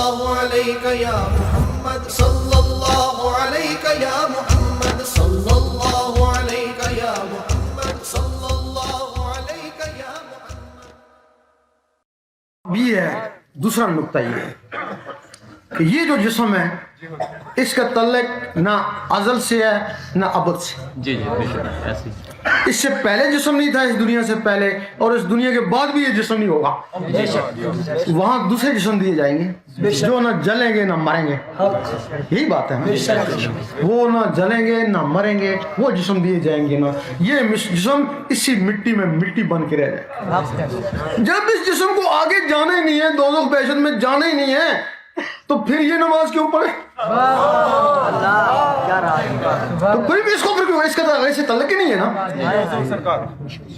اللہ علیہ یا محمد صلی اللہ علیہ یا محمد صلی اللہ علیہ یا محمد صلی اللہ علیہ یا محمد. بھی ہے دوسرا نقطہ یہ ہے کہ یہ جو جسم ہے اس کا تعلق نہ ازل سے ہے نہ ابد سے. جی جی ایسی اس سے پہلے جسم نہیں تھا اس دنیا سے پہلے، اور اس دنیا کے بعد بھی یہ جسم نہیں ہوگا. وہاں دوسرے جسم دیے جائیں گے جو نہ جلیں گے نہ مریں گے. یہی بات ہے نا، وہ نہ جلیں گے نہ مریں گے، وہ جسم دیے جائیں گے نا. یہ جسم اسی مٹی میں مٹی بن کے رہ جائے. جب اس جسم کو آگے جانا ہی نہیں ہے، دوزخ بہشت میں جانا ہی نہیں ہے، تو پھر یہ نماز کیوں پڑھے؟ تو پھر بھی اس کو اس کا آگے سے تعلق ہی نہیں ہے نا.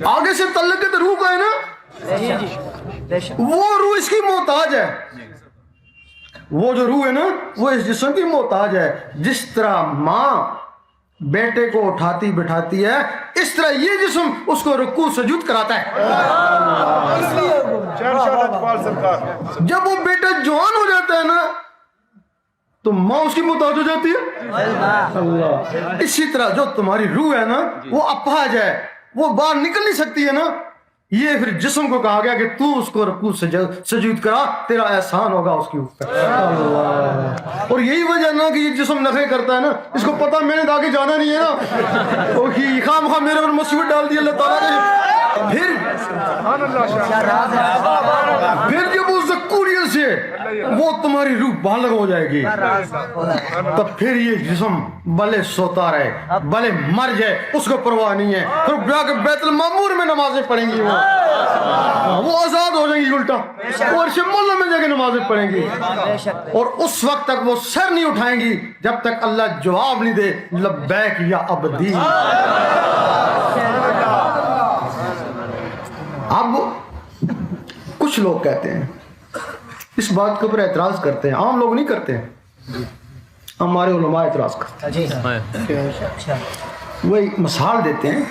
آگے سے تعلق ہے تو روح کا ہے نا. وہ روح اس کی محتاج ہے. وہ جو روح ہے نا وہ اس جسم کی محتاج ہے. جس طرح ماں بیٹے کو اٹھاتی بٹھاتی ہے، اس طرح یہ جسم اس کو رکوع سجود کراتا ہے. جب وہ بیٹا جوان ہو جاتا ہے نا تو ماں اس کی محتاج ہو جاتی ہے. اللہ. اسی طرح جو تمہاری روح ہے نا وہ اپاہج ہے، وہ باہر نکل نہیں سکتی ہے نا. یہ پھر جسم کو کہا گیا کہ تو اس کو رکوع سجود کرا، تیرا احسان ہوگا اس کے اوپر. اللہ. اور یہی وجہ نا کہ یہ جسم نخرے کرتا ہے نا، اس کو پتا میں نے آگے جانا نہیں ہے نا، تو خواہ مخواہ میرے پر مصیبت ڈال دی اللہ تعالیٰ نے. پھر جب وہ ذکوریت سے وہ تمہاری روح بالغ ہو جائے گی تو پھر یہ جسم بھلے سوتا رہے بھلے مر جائے اس کو پرواہ نہیں ہے. پھر جا کے بیت المعمور میں نمازیں پڑھیں گی، وہ آزاد ہو جائیں گی الٹا، اور شمال میں جا کے نمازیں پڑھیں گی. اور اس وقت تک وہ سر نہیں اٹھائیں گی جب تک اللہ جواب نہیں دے لبیک یا عبدی. اب کچھ لوگ کہتے ہیں، اس بات کے اوپر اعتراض کرتے ہیں، عام لوگ نہیں کرتے، ہمارے علماء اعتراض کرتے ہیں. وہ ایک مثال دیتے ہیں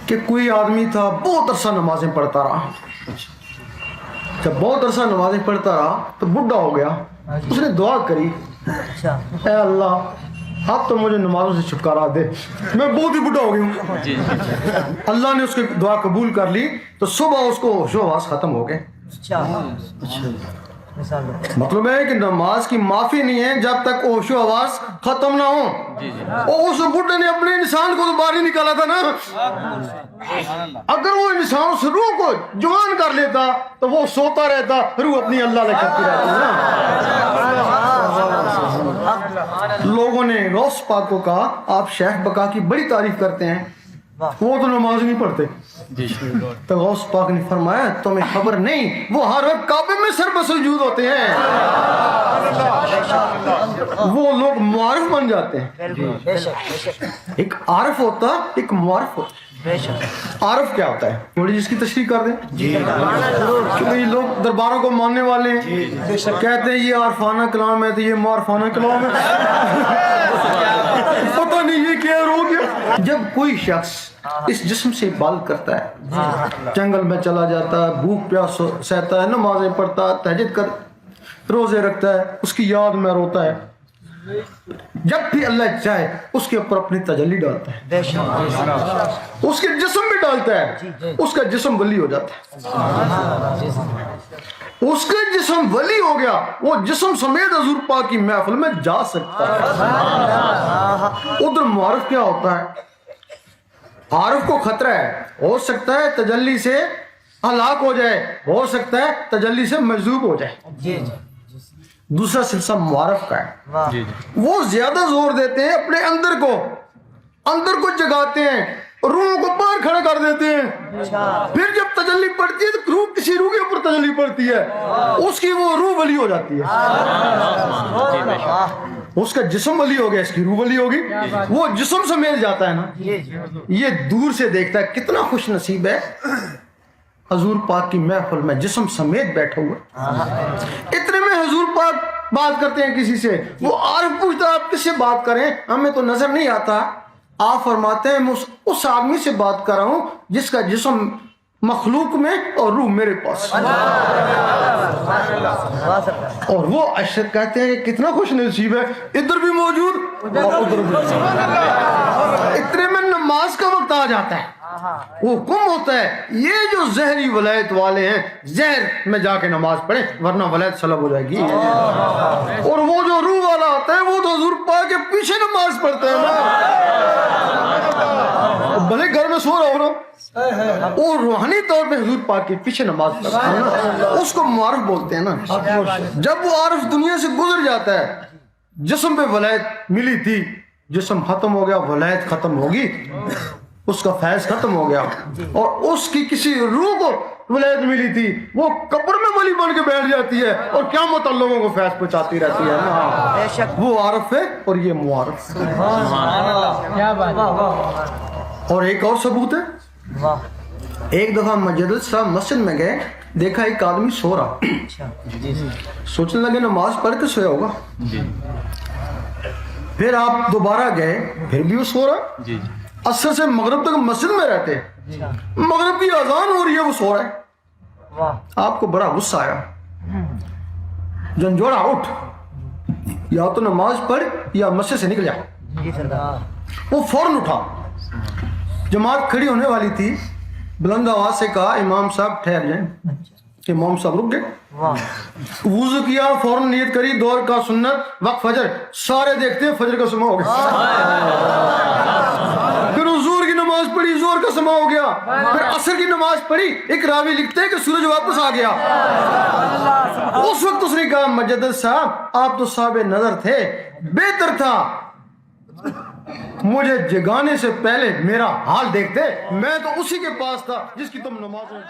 کہ کوئی آدمی تھا بہت عرصہ نمازیں پڑھتا رہا. جب بہت عرصہ نمازیں پڑھتا رہا تو بڈھا ہو گیا. اس نے دعا کری، اے اللہ اب تو مجھے نمازوں سے چھٹکارا دے، میں بہت ہی بڈھا ہو گئی ہوں. اللہ نے اس کی دعا قبول کر لی تو صبح اس کو ہوش و حواس ختم ہو گئے. مطلب ہے کہ نماز کی معافی نہیں ہے جب تک ہوش و حواس ختم نہ ہو. اور اس بڈھے نے اپنے انسان کو تو باہر ہی نکالا تھا نا. اگر وہ انسان اس روح کو جوان کر لیتا تو وہ سوتا رہتا، روح اپنی اللہ لے کرتی رہتی ہے نا. لوگوں نے غوث پاک کو کہا آپ شیخ بقا کی بڑی تعریف کرتے ہیں، وہ تو نماز نہیں پڑھتے. تو غوث پاک نے فرمایا تمہیں خبر نہیں وہ ہر وقت کعبے میں سر بسجود ہوتے ہیں. وہ لوگ معارف بن جاتے ہیں. ایک عارف ہوتا ایک معارف ہوتا. عارف کیا ہوتا ہے تھوڑی جس کی تشریح کر دیں. کئی لوگ درباروں کو ماننے والے ہیں، کہتے ہیں یہ عارفانہ کلام ہے تو یہ معارفانہ کلام ہے. پتہ نہیں یہ کیا ہو گیا. جب کوئی شخص اس جسم سے عبادت کرتا ہے، جنگل میں چلا جاتا ہے، بھوک پیاس سہتا ہے، نمازیں پڑھتا ہے، تہجد کر روزے رکھتا ہے، اس کی یاد میں روتا ہے، جب بھی اللہ چاہے اس کے اوپر اپنی تجلی ڈالتا ہے، اس کے جسم میں ڈالتا ہے، اس کا جسم ولی ہو جاتا ہے. اس کا جسم ولی ہو گیا، وہ جسم سمیت حضور پاک کی محفل میں جا سکتا ہے. ادھر معارف کیا ہوتا ہے؟ عارف کو خطرہ ہے، ہو سکتا ہے تجلی سے ہلاک ہو جائے، ہو سکتا ہے تجلی سے مجذوب ہو جائے. دوسرا سلسلہ معارف کا ہے، وہ زیادہ زور دیتے ہیں اپنے اندر کو جگاتے ہیں، روح کو باہر کھڑا کر دیتے ہیں. پھر جب تجلی پڑتی ہے تو روح کسی روح کے اوپر تجلی پڑتی ہے، اس کی وہ روح ولی ہو جاتی ہے. اس کا جسم ولی ہو گیا، اس کی روح ولی ہوگی. وہ جسم سے مل جاتا ہے نا. یہ دور سے دیکھتا ہے کتنا خوش نصیب ہے حضور پاک کی محفل میں جسم سمیت بیٹھا ہوا. اتنے میں حضور پاک بات کرتے ہیں کسی سے، وہ عارف پوچھتا آپ کس سے بات کریں، ہمیں تو نظر نہیں آتا. آپ فرماتے ہیں میں اس آدمی سے بات کر رہا ہوں جس کا جسم مخلوق میں اور روح میرے پاس. اور وہ اشد کہتے ہیں کہ کتنا خوش نصیب ہے، ادھر بھی موجود اور ادھر بھی، اتنے میں نماز کا وقت آ جاتا ہے، وہ حکم ہوتا ہے یہ جو زہری ولایت والے ہیں زہر میں جا کے نماز پڑھیں ورنہ ولایت سلب ہو جائے گی، اور وہ جو روح والا ہوتا ہے وہ تو حضور پاک کے پیچھے نماز پڑھتا ہے نا، بھلے گھر میں سو رہا ہو نا، وہ روحانی طور پہ حضور پاک کے پیچھے نماز پڑھتا ہے نا، اس کو معارف بولتے ہیں نا۔ جب وہ عارف دنیا سے گزر جاتا ہے، جسم پہ ولایت ملی تھی، جسم ختم ہو گیا، ولایت ختم ہوگی، اس کا فیض ختم ہو گیا، اور اس کی کسی روح کو ولایت ملی تھی وہ قبر میں ولی بن کے بیٹھ جاتی ہے اور قیامت تک لوگوں کو فیض پہنچاتی رہتی ہے نا، وہ عارف ہے اور یہ معارف۔ اور ایک اور ثبوت ہے، ایک دفعہ مجدد صاحب مسجد میں گئے، دیکھا ایک آدمی سو رہا، سوچنے لگے نماز پڑھ کے سویا ہوگا، پھر آپ دوبارہ گئے پھر بھی وہ سو رہا، عصر سے مغرب تک مسجد میں رہتے، مغرب کی اذان ہو رہی ہے وہ سو رہا ہے، آپ کو بڑا غصہ آیا، جھنجھوڑا اٹھ، یا تو نماز پڑھ یا مسجد سے نکل جا۔ وہ فوراً اٹھا، جماعت کھڑی ہونے والی تھی، بلند آواز سے کہا امام صاحب ٹھہر جائیں، امام صاحب رک گئے، وضو کیا، فوراً نیت کری، دور کا سنت وقت فجر، سارے دیکھتے ہیں فجر کا سما ہو گیا، پھر زور کی نماز پڑھی، زور کا سما ہو گیا، پھر عصر کی نماز پڑھی، ایک راوی لکھتے ہیں کہ سورج واپس آ گیا، اس وقت اس نے کہا مجدد صاحب آپ تو صاحب نظر تھے، بہتر تھا مجھے جگانے سے پہلے میرا حال دیکھتے، میں تو اسی کے پاس تھا جس کی تم نمازوں